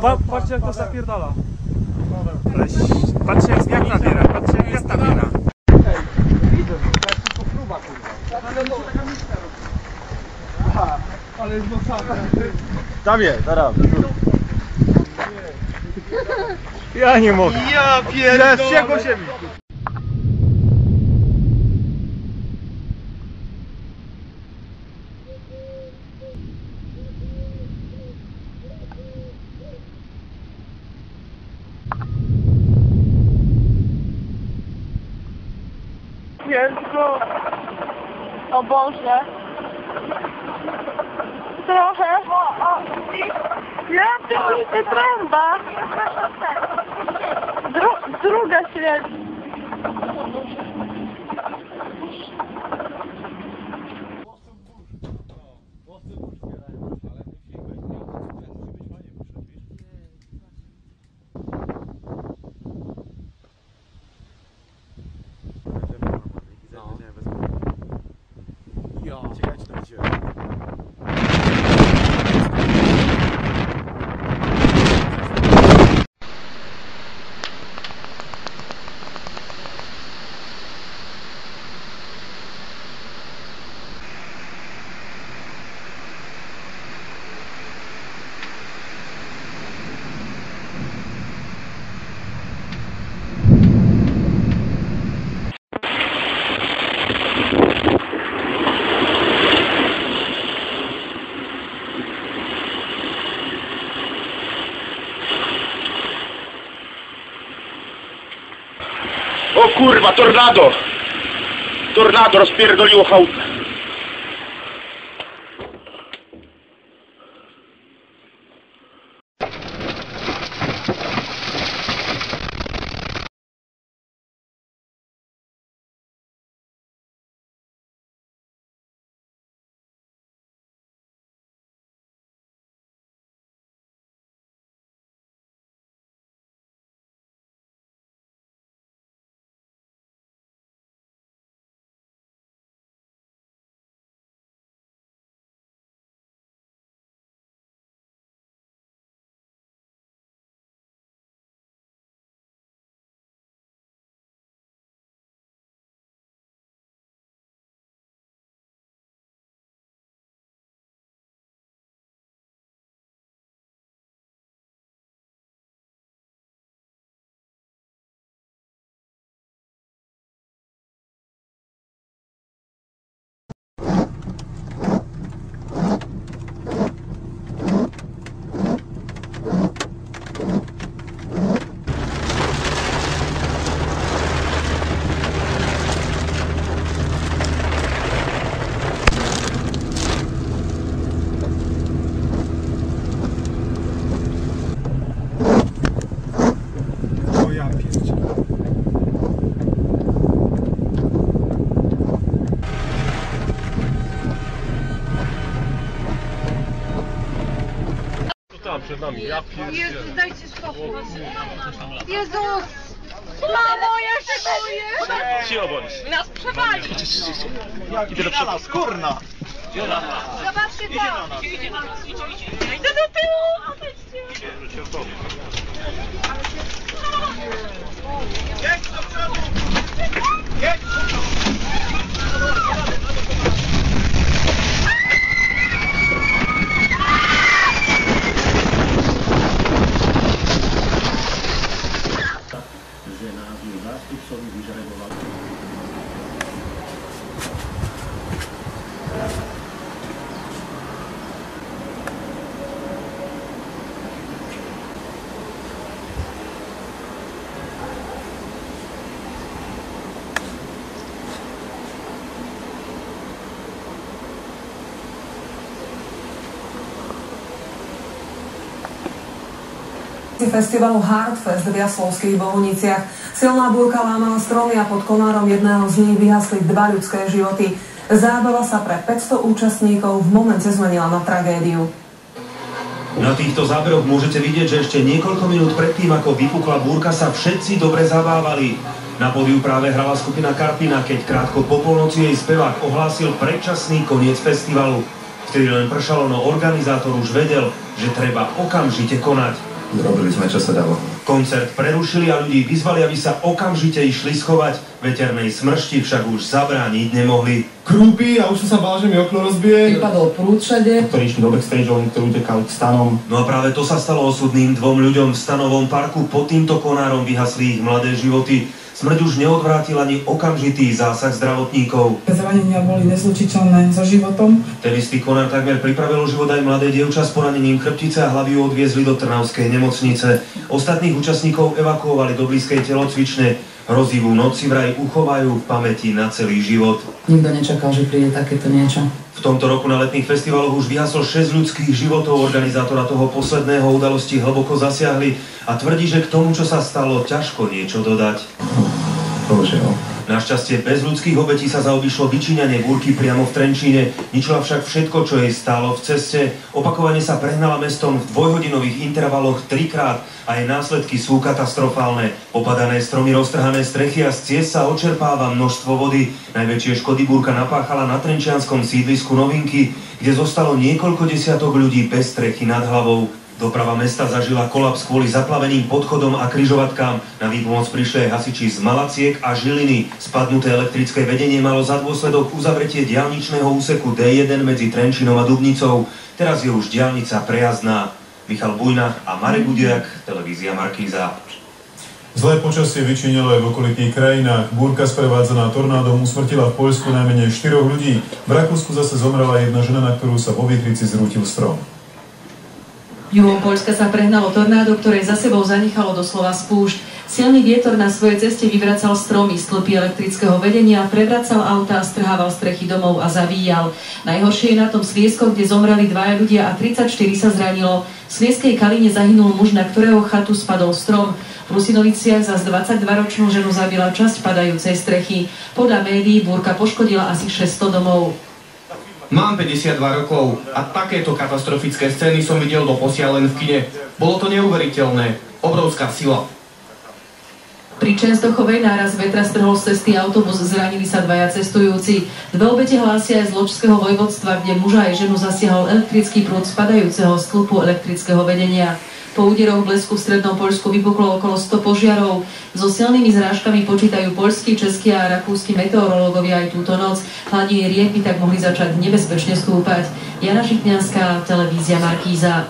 Patrzcie jak to zapierdala. Patrzcie jak wiatr nabiera, patrzcie jak wiatr nabiera. Widzę, to jest tylko próba, kurwa. Ale no taka miska robi. Aha, ale jest mocna. Tam jest, zaraz. Ja nie mogę. Ja pierdolę. Wściekło się mi. Jezu. O Boże. Trochę. Ja tu trąba. Druga średnia. O kurwa, tornado! Tornado rozpierdoliło chałupę. Przed nami, ja pierdzielę. Jezus, dajcie spokój. Jezus! Mamo, ja się boję! Cicho bądź. Nas przewali! Idę do przodu. Skurna! Zobaczcie tam! Idę do tyłu! Odejdźcie! Jedź do przodu! Jedź! Že národní zástupcovi vyžadovali. Festivalu Hardfest v Jaslovských Bohuniciach. Silná búrka lámala stromy a pod konárom jedného z nich vyhasli 2 ľudské životy. Zábava sa pre 500 účastníkov v momente zmenila na tragédiu. Na týchto záberoch môžete vidieť, že ešte niekoľko minút predtým, ako vypukla búrka, sa všetci dobre zabávali. Na pódiu práve hrala skupina Karpina, keď krátko po polnoci jej spevák ohlásil predčasný koniec festivalu. Vtedy len pršalo, no organizátor už vedel, že treba okamžite konať. Zrobili sme, čo sa dalo. Koncert prerušili a ľudí vyzvali, aby sa okamžite išli schovať. Veternej smršti však už zabrániť nemohli. Krúpi a už som sa bál, že mi okno rozbije. Vypadol prúd všade. Ktorí išli do backstageov, niektorí utekali k stanom. No a práve to sa stalo osudným dvom ľuďom v stanovom parku. Pod týmto konárom vyhasli ich mladé životy. Smrť už neodvrátil ani okamžitý zásah zdravotníkov. Zranenia boli nezlučiteľné so životom. Ten istý konár takmer pripravil o život aj mladé dievča s poranením chrbtice a hlavy ju odviezli do Trnavskej nemocnice. Ostatných účastníkov evakuovali do blízkej telocvične. Hrozivú noc si vraj uchovajú v pamäti na celý život. Nikto nečakal, že príde takéto niečo. V tomto roku na letných festivaloch už vyhaslo 6 ľudských životov. Organizátora toho posledného udalosti hlboko zasiahli a tvrdí, že k tomu, čo sa stalo, ťažko niečo dodať. Našťastie bez ľudských obetí sa zaobišlo vyčíňanie búrky priamo v Trenčíne. Ničila však všetko, čo jej stálo v ceste. Opakovane sa prehnala mestom v dvojhodinových intervaloch 3-krát a jej následky sú katastrofálne. Popadané stromy, roztrhané strechy a z ciest sa očerpáva množstvo vody. Najväčšie škody búrka napáchala na trenčianskom sídlisku Novinky, kde zostalo niekoľko desiatok ľudí bez strechy nad hlavou. Doprava mesta zažila kolaps kvôli zaplaveným podchodom a križovatkám. Na výpomoc prišli aj hasiči z Malaciek a Žiliny. Spadnuté elektrické vedenie malo za dôsledok uzavretie diaľničného úseku D1 medzi Trenčínom a Dubnicou. Teraz je už diaľnica prejazdná. Michal Bujna a Marek Budiak, televízia Markíza. Zlé počasie vyčínilo aj v okolitých krajinách. Búrka sprevádzaná tornádom usmrtila v Poľsku najmenej 4 ľudí. V Rakúsku zase zomrela jedna žena, na ktorú sa vo Vitrici zrútil strom. Juhom Poľska sa prehnalo tornádo, ktoré za sebou zanechalo doslova spúšť. Silný vietor na svojej ceste vyvracal stromy, stĺpy elektrického vedenia, prevracal autá, strhával strechy domov a zavíjal. Najhoršie je na tom Sliesko, kde zomreli 2 ľudia a 34 sa zranilo. V Slieskej Kaline zahynul muž, na ktorého chatu spadol strom. V Rusinoviciach zas 22-ročnú ženu zabila časť padajúcej strechy. Podľa médií búrka poškodila asi 600 domov. Mám 52 rokov a takéto katastrofické scény som videl doposiaľ len v kine. Bolo to neuveriteľné. Obrovská sila. Pri Čenstochovej náraz vetra strhol z cesty autobus, zranili sa 2 cestujúci. 2 obete hlásia aj z Ločského vojvodstva, kde muža aj ženu zasiahol elektrický prúd spadajúceho stĺpu elektrického vedenia. Po úderoch blesku v strednom Poľsku vypuklo okolo 100 požiarov. So silnými zrážkami počítajú poľskí, českí a rakúski meteorológovia aj túto noc. Hladiny riek by tak mohli začať nebezpečne stúpať. Jana Žitňanská, televízia Markíza.